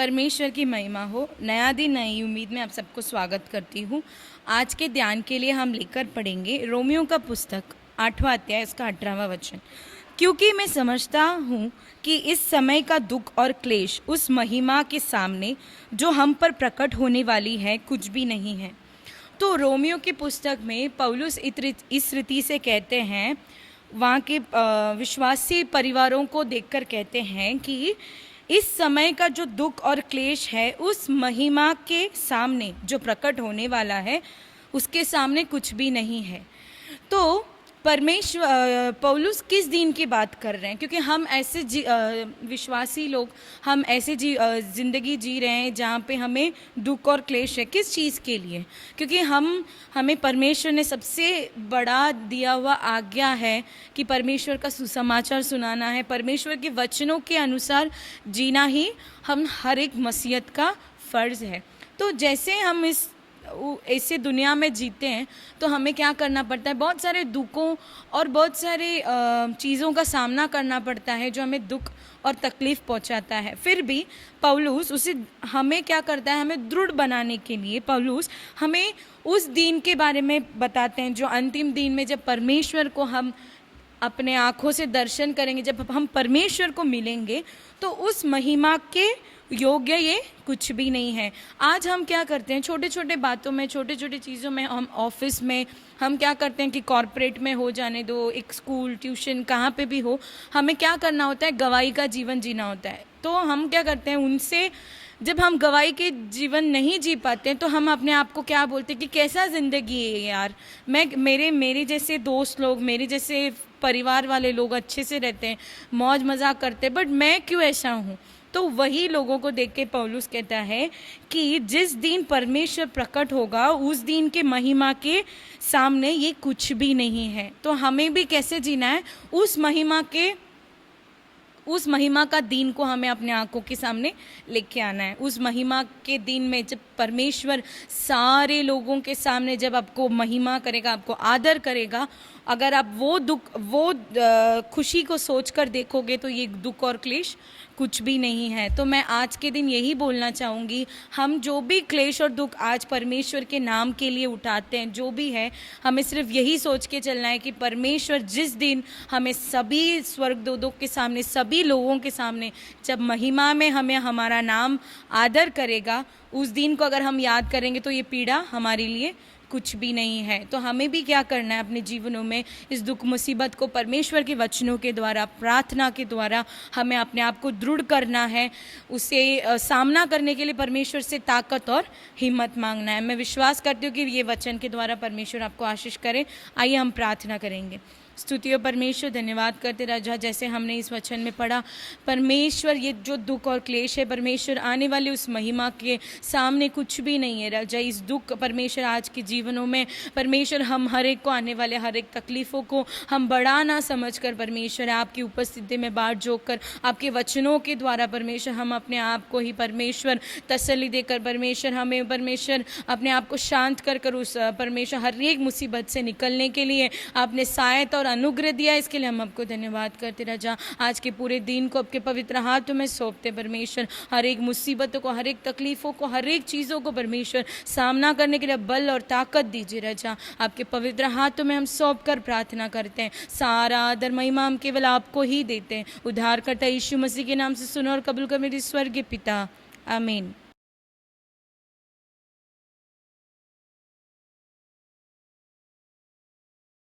परमेश्वर की महिमा हो। नया दिन नई उम्मीद में आप सबको स्वागत करती हूँ। आज के ध्यान के लिए हम लेकर पढ़ेंगे रोमियो का पुस्तक 8वां अध्याय इसका 18वां वचन। क्योंकि मैं समझता हूँ कि इस समय का दुख और क्लेश उस महिमा के सामने जो हम पर प्रकट होने वाली है कुछ भी नहीं है। तो रोमियो की पुस्तक में पौलुस इस रीति से कहते हैं, वहाँ के विश्वासी परिवारों को देखकर कहते हैं कि इस समय का जो दुख और क्लेश है उस महिमा के सामने जो प्रकट होने वाला है उसके सामने कुछ भी नहीं है। तो पौलुस किस दिन की बात कर रहे हैं? क्योंकि हम ऐसे विश्वासी लोग हम ऐसे ज़िंदगी जी रहे हैं जहाँ पे हमें दुख और क्लेश है। किस चीज़ के लिए? क्योंकि हमें परमेश्वर ने सबसे बड़ा दिया हुआ आज्ञा है कि परमेश्वर का सुसमाचार सुनाना है, परमेश्वर के वचनों के अनुसार जीना ही हम हर एक मसीहत का फ़र्ज़ है। तो जैसे हम ऐसे दुनिया में जीते हैं तो हमें क्या करना पड़ता है? बहुत सारे दुखों और बहुत सारे चीज़ों का सामना करना पड़ता है जो हमें दुख और तकलीफ़ पहुंचाता है। फिर भी पौलुस हमें क्या करता है? हमें दृढ़ बनाने के लिए पौलुस हमें उस दिन के बारे में बताते हैं जो अंतिम दिन में जब परमेश्वर को हम अपने आँखों से दर्शन करेंगे, जब हम परमेश्वर को मिलेंगे तो उस महिमा के योग्य ये कुछ भी नहीं है। आज हम क्या करते हैं? छोटे छोटे बातों में, छोटे छोटे चीज़ों में, हम ऑफिस में हम क्या करते हैं कि कॉरपोरेट में हो जाने दो, एक स्कूल ट्यूशन कहाँ पे भी हो, हमें क्या करना होता है? गवाही का जीवन जीना होता है। तो हम क्या करते हैं? उनसे जब हम गवाही के जीवन नहीं जी पाते हैं तो हम अपने आप को क्या बोलते हैं कि कैसा ज़िंदगी है यार, मेरे जैसे दोस्त लोग, मेरे जैसे परिवार वाले लोग अच्छे से रहते हैं, मौज मजाक करते हैं, बट मैं क्यों ऐसा हूँ? तो वही लोगों को देख के पौलुस कहता है कि जिस दिन परमेश्वर प्रकट होगा उस दिन के महिमा के सामने ये कुछ भी नहीं है। तो हमें भी कैसे जीना है? उस महिमा का दिन को हमें अपने आंखों के सामने लेके आना है। उस महिमा के दिन में जब परमेश्वर सारे लोगों के सामने जब आपको महिमा करेगा, आपको आदर करेगा, अगर आप वो खुशी को सोचकर देखोगे तो ये दुख और क्लेश कुछ भी नहीं है। तो मैं आज के दिन यही बोलना चाहूँगी, हम जो भी क्लेश और दुख आज परमेश्वर के नाम के लिए उठाते हैं, जो भी है, हमें सिर्फ यही सोच के चलना है कि परमेश्वर जिस दिन हमें सभी स्वर्गदूतों के सामने, सभी लोगों के सामने जब महिमा में हमें हमारा नाम आदर करेगा, उस दिन को अगर हम याद करेंगे तो ये पीड़ा हमारे लिए कुछ भी नहीं है। तो हमें भी क्या करना है अपने जीवनों में? इस दुख मुसीबत को परमेश्वर के वचनों के द्वारा, प्रार्थना के द्वारा हमें अपने आप को दृढ़ करना है। उसे सामना करने के लिए परमेश्वर से ताकत और हिम्मत मांगना है। मैं विश्वास करती हूँ कि ये वचन के द्वारा परमेश्वर आपको आशीष करे। आइए हम प्रार्थना करेंगे। स्तुति परमेश्वर, धन्यवाद करते राजा, जैसे हमने इस वचन में पढ़ा परमेश्वर, ये जो दुख और क्लेश है परमेश्वर, आने वाले उस महिमा के सामने कुछ भी नहीं है राजा। इस दुख परमेश्वर आज के जीवनों में परमेश्वर हम हर एक को आने वाले हर एक तकलीफ़ों को हम बड़ा ना समझ कर परमेश्वर आपकी उपस्थिति में बाट जोक कर आपके वचनों के द्वारा परमेश्वर हम अपने आप को ही परमेश्वर तसल्ली देकर परमेश्वर हमें परमेश्वर अपने आप को शांत कर उस परमेश्वर हर एक मुसीबत से निकलने के लिए आपने सहायता और अनुग्रह दिया। इसके लिए हम आपको धन्यवाद करते राजा। आज के पूरे दिन को आपके पवित्र हाथों में सौंपते परमेश्वर, हर एक मुसीबतों को, हर एक तकलीफ़ों को, हर एक चीज़ों को परमेश्वर सामना करने के लिए बल और ताकत दीजिए राजा। आपके पवित्र हाथों में हम सौंप कर प्रार्थना करते हैं। सारा आदर महिमा हम केवल आपको ही देते हैं। उद्धारकर्ता यीशु मसीह के नाम से सुनो और कबूल कर मेरे स्वर्गीय पिता, आमीन।